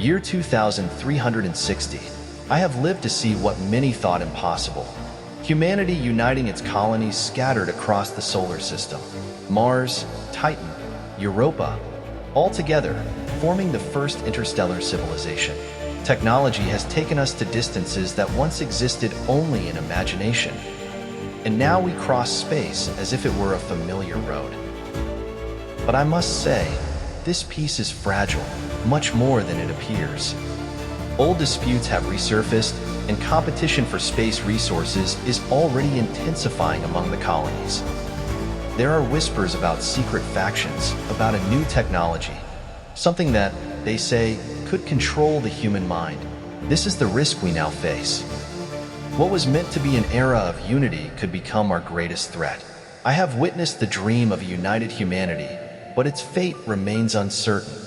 Year 2360. I have lived to see what many thought impossible. Humanity uniting its colonies scattered across the solar system. Mars, Titan, Europa, all together, forming the first interstellar civilization. Technology has taken us to distances that once existed only in imagination. And now we cross space as if it were a familiar road. But I must say, this peace is fragile, much more than it appears. Old disputes have resurfaced, and competition for space resources is already intensifying among the colonies. There are whispers about secret factions, about a new technology, something that, they say, could control the human mind. This is the risk we now face. What was meant to be an era of unity could become our greatest threat. I have witnessed the dream of a united humanity, but its fate remains uncertain.